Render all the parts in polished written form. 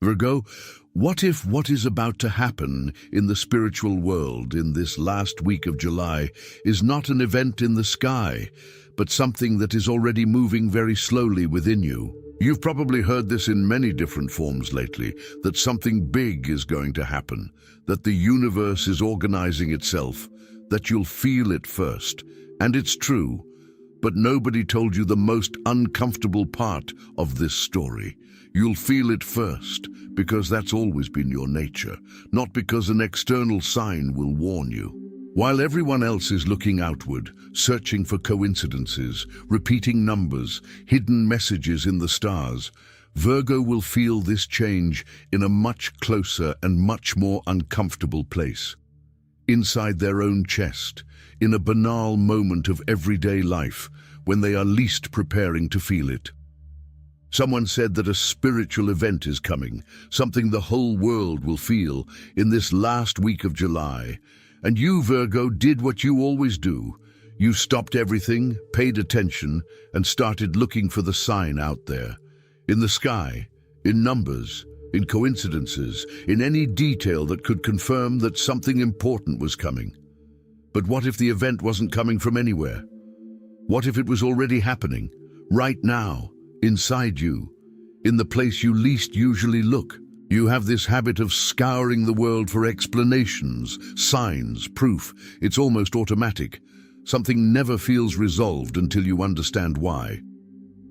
Virgo, what if what is about to happen in the spiritual world in this last week of July is not an event in the sky, but something that is already moving very slowly within you? You've probably heard this in many different forms lately, that something big is going to happen, that the universe is organizing itself, that you'll feel it first. And it's true, but nobody told you the most uncomfortable part of this story. You'll feel it first, because that's always been your nature, not because an external sign will warn you. While everyone else is looking outward, searching for coincidences, repeating numbers, hidden messages in the stars, Virgo will feel this change in a much closer and much more uncomfortable place. Inside their own chest, in a banal moment of everyday life, when they are least preparing to feel it. Someone said that a spiritual event is coming, something the whole world will feel in this last week of July. And you, Virgo, did what you always do. You stopped everything, paid attention, and started looking for the sign out there. In the sky, in numbers, in coincidences, in any detail that could confirm that something important was coming. But what if the event wasn't coming from anywhere? What if it was already happening, right now, inside you, in the place you least usually look? You have this habit of scouring the world for explanations, signs, proof. It's almost automatic. Something never feels resolved until you understand why.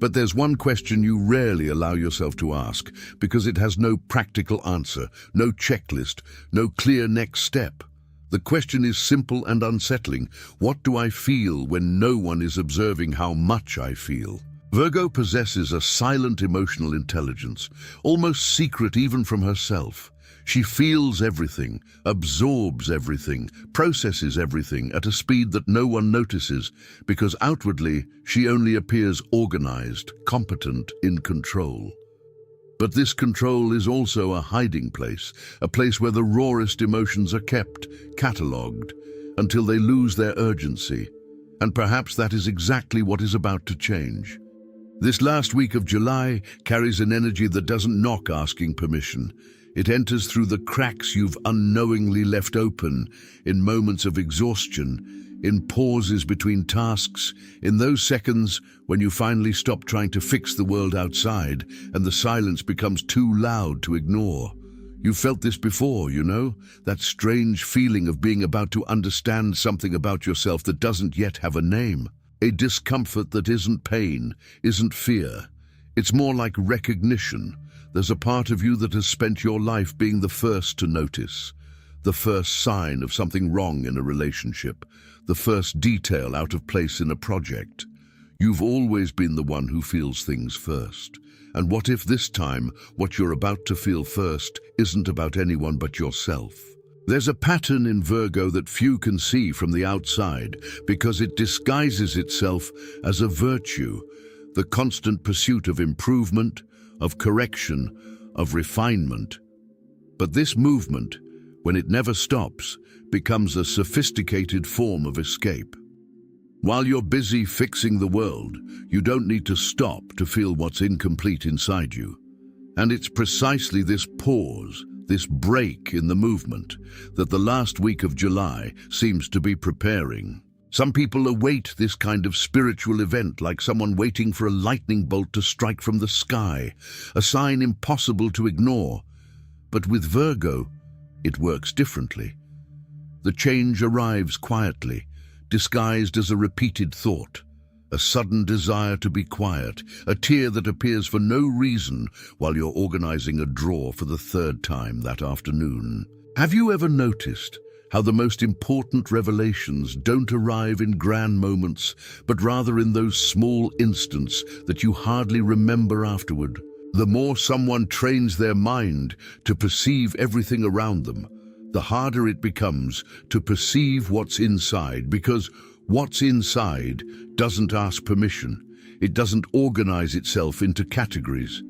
But there's one question you rarely allow yourself to ask, because it has no practical answer, no checklist, no clear next step. The question is simple and unsettling. What do I feel when no one is observing how much I feel? Virgo possesses a silent emotional intelligence, almost secret even from herself. She feels everything, absorbs everything, processes everything at a speed that no one notices, because outwardly she only appears organized, competent, in control. But this control is also a hiding place, a place where the rawest emotions are kept, catalogued, until they lose their urgency. And perhaps that is exactly what is about to change. This last week of July carries an energy that doesn't knock asking permission. It enters through the cracks you've unknowingly left open, in moments of exhaustion, in pauses between tasks, in those seconds when you finally stop trying to fix the world outside and the silence becomes too loud to ignore. You've felt this before, you know? That strange feeling of being about to understand something about yourself that doesn't yet have a name. A discomfort that isn't pain, isn't fear. It's more like recognition. There's a part of you that has spent your life being the first to notice, the first sign of something wrong in a relationship, the first detail out of place in a project. You've always been the one who feels things first. And what if this time what you're about to feel first isn't about anyone but yourself? There's a pattern in Virgo that few can see from the outside because it disguises itself as a virtue, the constant pursuit of improvement, of correction, of refinement. But this movement, when it never stops, becomes a sophisticated form of escape. While you're busy fixing the world, you don't need to stop to feel what's incomplete inside you. And it's precisely this pause, this break in the movement, that the last week of July seems to be preparing. Some people await this kind of spiritual event like someone waiting for a lightning bolt to strike from the sky, a sign impossible to ignore. But with Virgo, it works differently. The change arrives quietly, disguised as a repeated thought, a sudden desire to be quiet, a tear that appears for no reason while you're organizing a drawer for the third time that afternoon. Have you ever noticed how the most important revelations don't arrive in grand moments, but rather in those small instants that you hardly remember afterward? The more someone trains their mind to perceive everything around them, the harder it becomes to perceive what's inside, because what's inside doesn't ask permission. It doesn't organize itself into categories.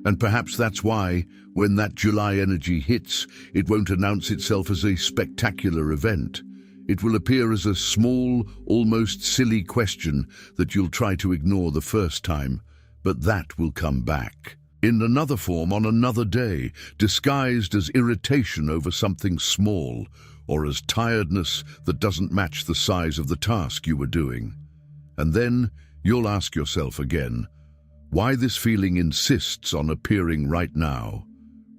And perhaps that's why, when that July energy hits, it won't announce itself as a spectacular event. It will appear as a small, almost silly question that you'll try to ignore the first time, but that will come back. in another form on another day, disguised as irritation over something small, or as tiredness that doesn't match the size of the task you were doing. And then you'll ask yourself again, why this feeling insists on appearing right now,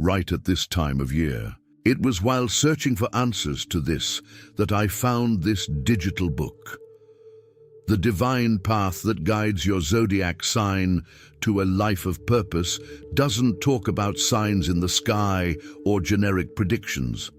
right at this time of year. It was while searching for answers to this that I found this digital book. The divine path that guides your zodiac sign to a life of purpose doesn't talk about signs in the sky or generic predictions.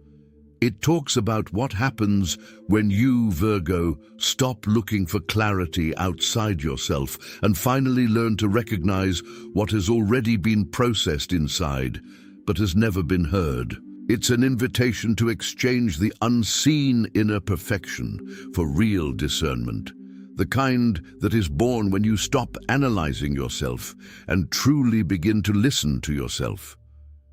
It talks about what happens when you, Virgo, stop looking for clarity outside yourself and finally learn to recognize what has already been processed inside, but has never been heard. It's an invitation to exchange the unseen inner perfection for real discernment, the kind that is born when you stop analyzing yourself and truly begin to listen to yourself.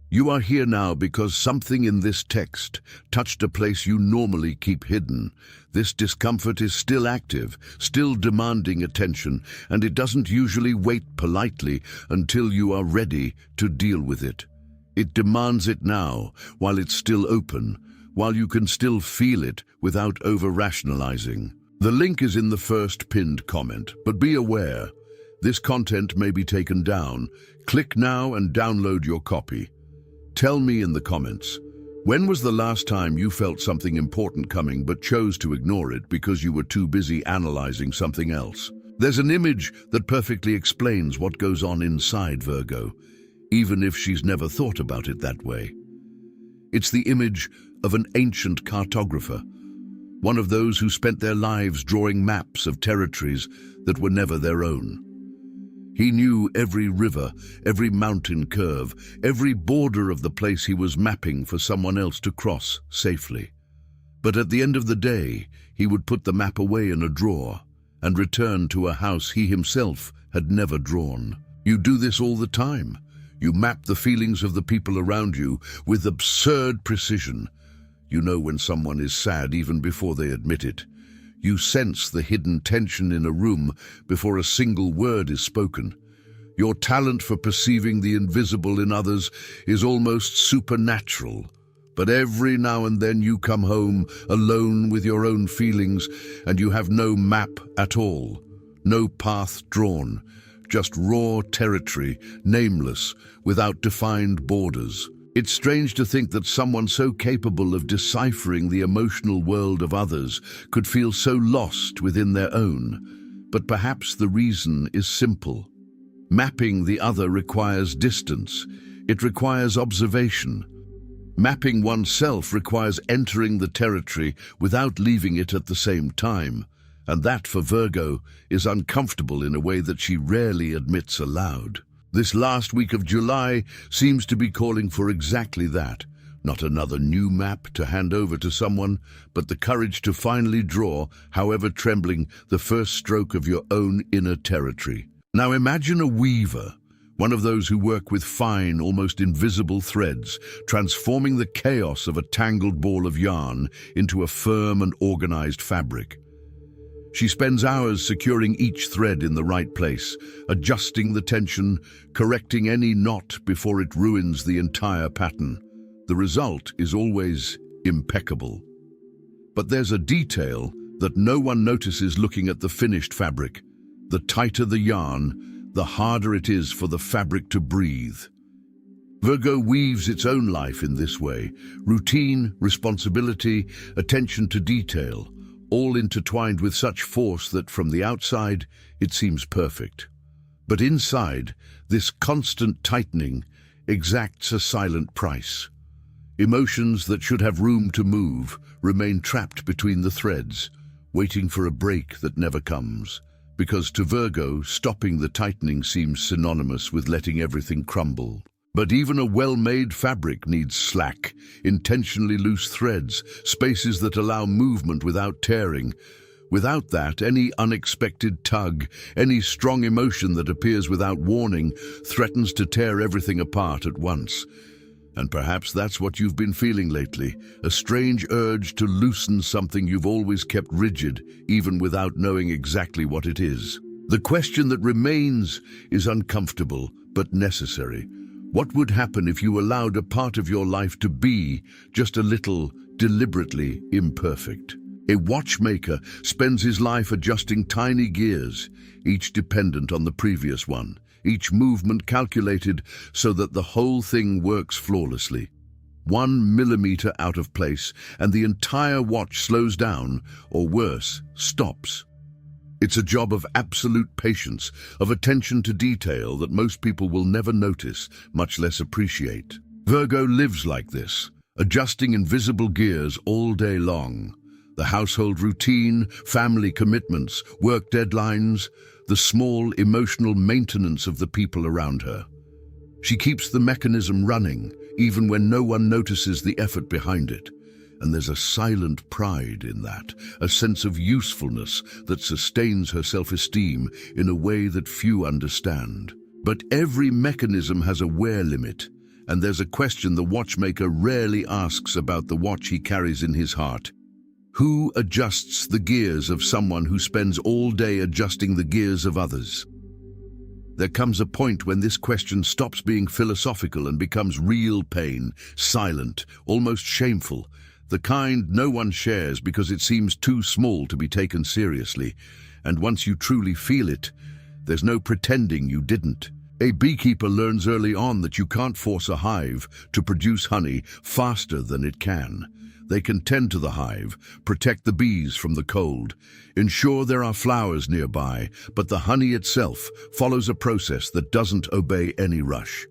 You are here now because something in this text touched a place you normally keep hidden. This discomfort is still active, still demanding attention, and it doesn't usually wait politely until you are ready to deal with it. It demands it now, while it's still open, while you can still feel it without over-rationalizing. The link is in the first pinned comment, but be aware, this content may be taken down. Click now and download your copy. Tell me in the comments, when was the last time you felt something important coming but chose to ignore it because you were too busy analyzing something else? There's an image that perfectly explains what goes on inside Virgo, even if she's never thought about it that way. It's the image of an ancient cartographer, one of those who spent their lives drawing maps of territories that were never their own. He knew every river, every mountain curve, every border of the place he was mapping for someone else to cross safely. But at the end of the day, he would put the map away in a drawer and return to a house he himself had never drawn. You do this all the time. You map the feelings of the people around you with absurd precision. You know when someone is sad even before they admit it. You sense the hidden tension in a room before a single word is spoken. Your talent for perceiving the invisible in others is almost supernatural. But every now and then you come home alone with your own feelings and you have no map at all, no path drawn. Just raw territory, nameless, without defined borders. It's strange to think that someone so capable of deciphering the emotional world of others could feel so lost within their own. But perhaps the reason is simple. Mapping the other requires distance. It requires observation. Mapping oneself requires entering the territory without leaving it at the same time. And that, for Virgo, is uncomfortable in a way that she rarely admits aloud. This last week of July seems to be calling for exactly that. Not another new map to hand over to someone, but the courage to finally draw, however trembling, the first stroke of your own inner territory. Now imagine a weaver, one of those who work with fine, almost invisible threads, transforming the chaos of a tangled ball of yarn into a firm and organized fabric. She spends hours securing each thread in the right place, adjusting the tension, correcting any knot before it ruins the entire pattern. The result is always impeccable. But there's a detail that no one notices looking at the finished fabric. The tighter the yarn, the harder it is for the fabric to breathe. Virgo weaves its own life in this way: routine, responsibility, attention to detail, all intertwined with such force that from the outside it seems perfect. But inside, this constant tightening exacts a silent price. Emotions that should have room to move remain trapped between the threads, waiting for a break that never comes. Because to Virgo, stopping the tightening seems synonymous with letting everything crumble. But even a well-made fabric needs slack, intentionally loose threads, spaces that allow movement without tearing. Without that, any unexpected tug, any strong emotion that appears without warning, threatens to tear everything apart at once. And perhaps that's what you've been feeling lately, a strange urge to loosen something you've always kept rigid, even without knowing exactly what it is. The question that remains is uncomfortable, but necessary. What would happen if you allowed a part of your life to be just a little deliberately imperfect? A watchmaker spends his life adjusting tiny gears, each dependent on the previous one, each movement calculated so that the whole thing works flawlessly. 1 millimeter out of place, and the entire watch slows down, or worse, stops. It's a job of absolute patience, of attention to detail that most people will never notice, much less appreciate. Virgo lives like this, adjusting invisible gears all day long. The household routine, family commitments, work deadlines, the small emotional maintenance of the people around her. She keeps the mechanism running, even when no one notices the effort behind it. And there's a silent pride in that, a sense of usefulness that sustains her self-esteem in a way that few understand. But every mechanism has a wear limit, and there's a question the watchmaker rarely asks about the watch he carries in his heart. Who adjusts the gears of someone who spends all day adjusting the gears of others? There comes a point when this question stops being philosophical and becomes real pain, silent, almost shameful, the kind no one shares because it seems too small to be taken seriously. And once you truly feel it, there's no pretending you didn't. A beekeeper learns early on that you can't force a hive to produce honey faster than it can. They can tend to the hive, protect the bees from the cold, ensure there are flowers nearby, but the honey itself follows a process that doesn't obey any rush.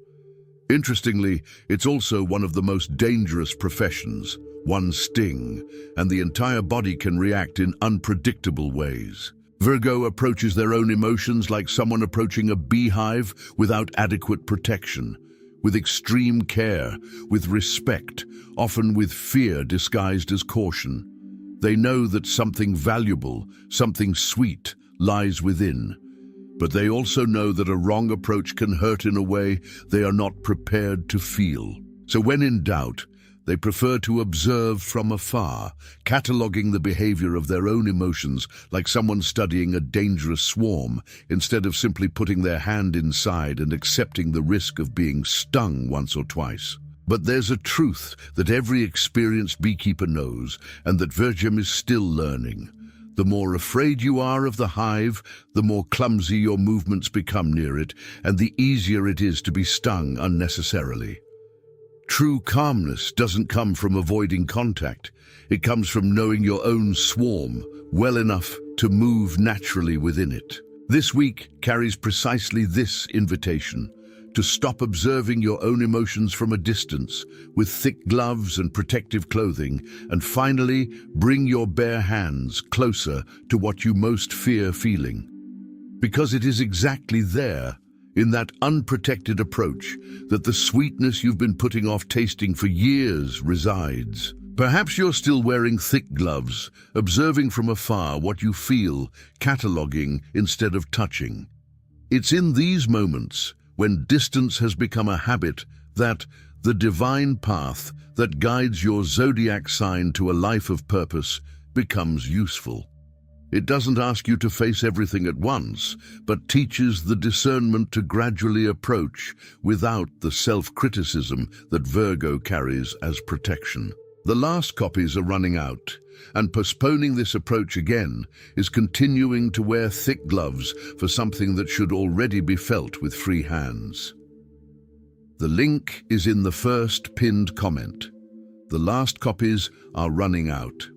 Interestingly, it's also one of the most dangerous professions. One sting, and the entire body can react in unpredictable ways. Virgo approaches their own emotions like someone approaching a beehive without adequate protection, with extreme care, with respect, often with fear disguised as caution. They know that something valuable, something sweet, lies within. But they also know that a wrong approach can hurt in a way they are not prepared to feel. So when in doubt, they prefer to observe from afar, cataloging the behavior of their own emotions like someone studying a dangerous swarm, instead of simply putting their hand inside and accepting the risk of being stung once or twice. But there's a truth that every experienced beekeeper knows, and that Virgo is still learning. The more afraid you are of the hive, the more clumsy your movements become near it, and the easier it is to be stung unnecessarily. True calmness doesn't come from avoiding contact. It comes from knowing your own swarm well enough to move naturally within it. This week carries precisely this invitation: to stop observing your own emotions from a distance, with thick gloves and protective clothing, and finally bring your bare hands closer to what you most fear feeling. Because it is exactly there, in that unprotected approach, that the sweetness you've been putting off tasting for years resides. Perhaps you're still wearing thick gloves, observing from afar what you feel, cataloging instead of touching. It's in these moments, when distance has become a habit, that the divine path that guides your zodiac sign to a life of purpose becomes useful. It doesn't ask you to face everything at once, but teaches the discernment to gradually approach without the self-criticism that Virgo carries as protection. The last copies are running out, and postponing this approach again is continuing to wear thick gloves for something that should already be felt with free hands. The link is in the first pinned comment. The last copies are running out.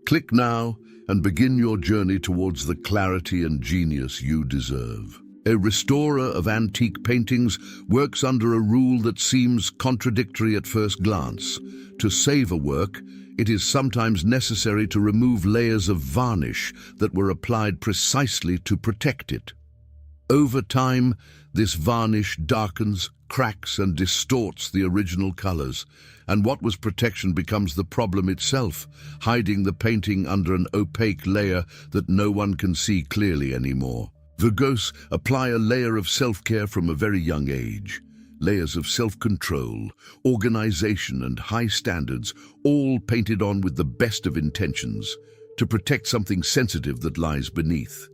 Click now and begin your journey towards the clarity and genius you deserve. A restorer of antique paintings works under a rule that seems contradictory at first glance. To save a work, it is sometimes necessary to remove layers of varnish that were applied precisely to protect it. Over time, this varnish darkens, cracks, and distorts the original colors, and what was protection becomes the problem itself, hiding the painting under an opaque layer that no one can see clearly anymore. Virgos apply a layer of self-care from a very young age. Layers of self-control, organization, and high standards, all painted on with the best of intentions, to protect something sensitive that lies beneath.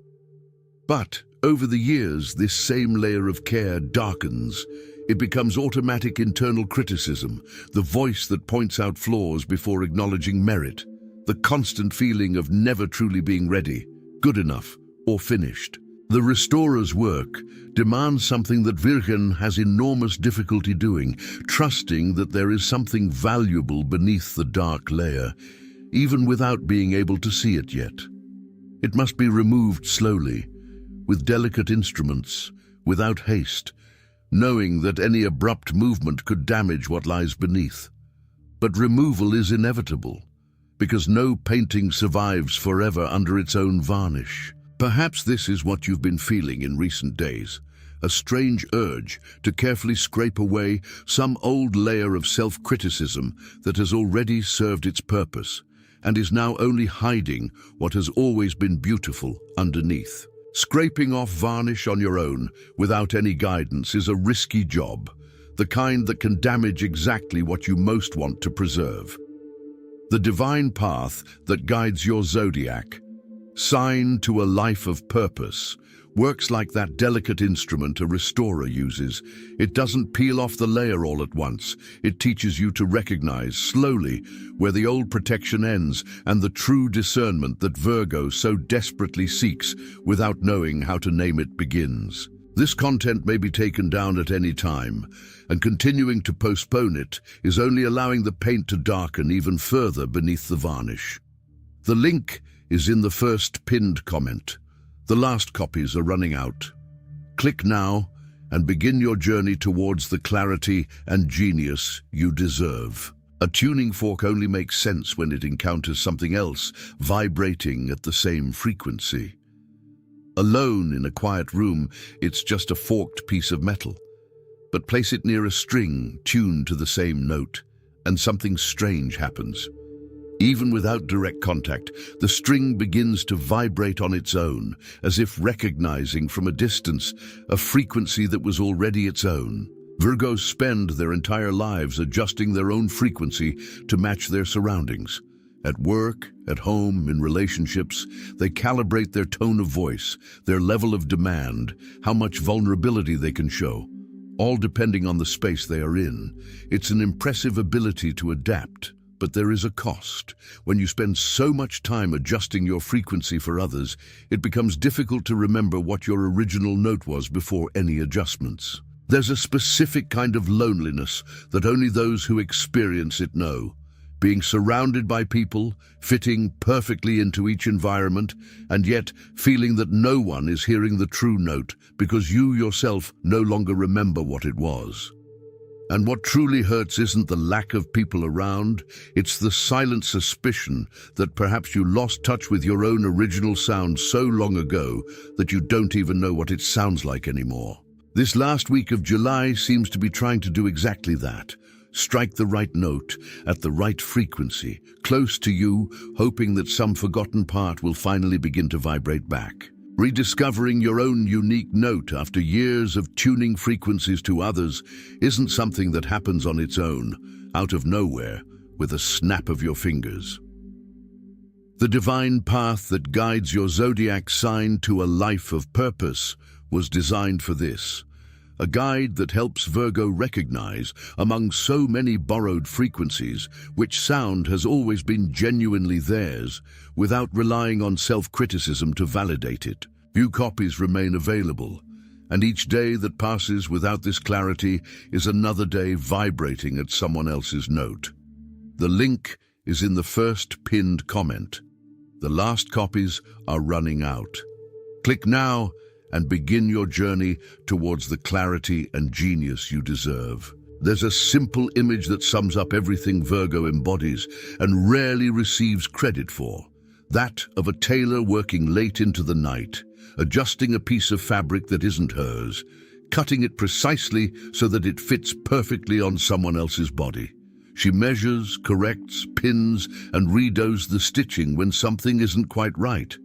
But over the years, this same layer of care darkens. It becomes automatic internal criticism, the voice that points out flaws before acknowledging merit, the constant feeling of never truly being ready, good enough, or finished. The restorer's work demands something that Virgo has enormous difficulty doing, trusting that there is something valuable beneath the dark layer, even without being able to see it yet. It must be removed slowly, with delicate instruments, without haste, knowing that any abrupt movement could damage what lies beneath. But removal is inevitable, because no painting survives forever under its own varnish. Perhaps this is what you've been feeling in recent days, a strange urge to carefully scrape away some old layer of self-criticism that has already served its purpose and is now only hiding what has always been beautiful underneath. Scraping off varnish on your own without any guidance is a risky job, the kind that can damage exactly what you most want to preserve. The divine path that guides your zodiac, sign to a life of purpose, works like that delicate instrument a restorer uses. It doesn't peel off the layer all at once. It teaches you to recognize slowly where the old protection ends and the true discernment that Virgo so desperately seeks without knowing how to name it begins. This content may be taken down at any time, and continuing to postpone it is only allowing the paint to darken even further beneath the varnish. The link is in the first pinned comment. The last copies are running out. Click now and begin your journey towards the clarity and genius you deserve. A tuning fork only makes sense when it encounters something else vibrating at the same frequency. Alone in a quiet room, it's just a forked piece of metal. But place it near a string tuned to the same note, and something strange happens. Even without direct contact, the string begins to vibrate on its own, as if recognizing from a distance a frequency that was already its own. Virgos spend their entire lives adjusting their own frequency to match their surroundings. At work, at home, in relationships, they calibrate their tone of voice, their level of demand, how much vulnerability they can show, all depending on the space they are in. It's an impressive ability to adapt. But there is a cost. When you spend so much time adjusting your frequency for others, it becomes difficult to remember what your original note was before any adjustments. There's a specific kind of loneliness that only those who experience it know. Being surrounded by people, fitting perfectly into each environment, and yet feeling that no one is hearing the true note because you yourself no longer remember what it was. And what truly hurts isn't the lack of people around, it's the silent suspicion that perhaps you lost touch with your own original sound so long ago that you don't even know what it sounds like anymore. This last week of July seems to be trying to do exactly that. Strike the right note, at the right frequency, close to you, hoping that some forgotten part will finally begin to vibrate back. Rediscovering your own unique note after years of tuning frequencies to others isn't something that happens on its own, out of nowhere, with a snap of your fingers. The divine path that guides your zodiac sign to a life of purpose was designed for this. A guide that helps Virgo recognize, among so many borrowed frequencies, which sound has always been genuinely theirs, without relying on self-criticism to validate it. Few copies remain available, and each day that passes without this clarity is another day vibrating at someone else's note. The link is in the first pinned comment. The last copies are running out. Click now and begin your journey towards the clarity and genius you deserve. There's a simple image that sums up everything Virgo embodies and rarely receives credit for. That of a tailor working late into the night, adjusting a piece of fabric that isn't hers, cutting it precisely so that it fits perfectly on someone else's body. She measures, corrects, pins, and redoes the stitching when something isn't quite right.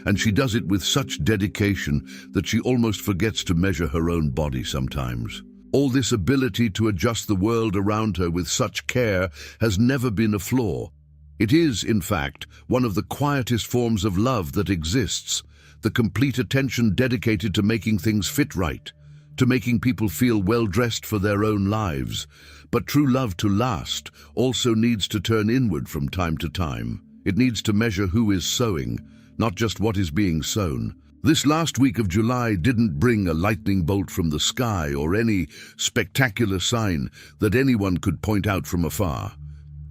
And she does it with such dedication that she almost forgets to measure her own body sometimes. All this ability to adjust the world around her with such care has never been a flaw. It is, in fact, one of the quietest forms of love that exists, the complete attention dedicated to making things fit right, to making people feel well-dressed for their own lives. But true love to last also needs to turn inward from time to time. It needs to measure who is sowing, not just what is being sown. This last week of July didn't bring a lightning bolt from the sky or any spectacular sign that anyone could point out from afar.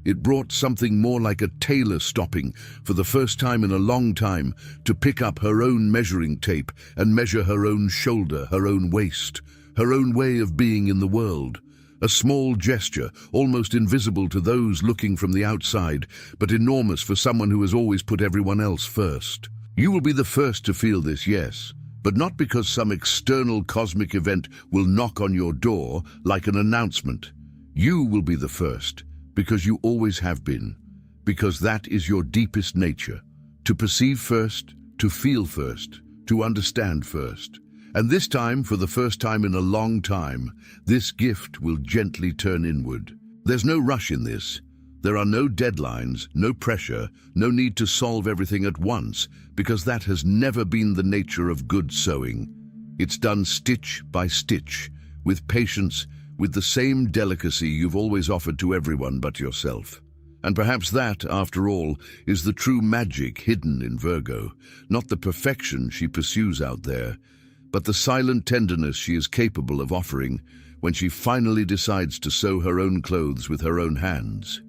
It brought something more like a tailor stopping for the first time in a long time to pick up her own measuring tape and measure her own shoulder, her own waist, her own way of being in the world. A small gesture, almost invisible to those looking from the outside, but enormous for someone who has always put everyone else first. You will be the first to feel this, yes, but not because some external cosmic event will knock on your door like an announcement. You will be the first, because you always have been, because that is your deepest nature, to perceive first, to feel first, to understand first. And this time, for the first time in a long time, this gift will gently turn inward. There's no rush in this. There are no deadlines, no pressure, no need to solve everything at once, because that has never been the nature of good sewing. It's done stitch by stitch, with patience, with the same delicacy you've always offered to everyone but yourself. And perhaps that, after all, is the true magic hidden in Virgo, not the perfection she pursues out there, but the silent tenderness she is capable of offering when she finally decides to sew her own clothes with her own hands.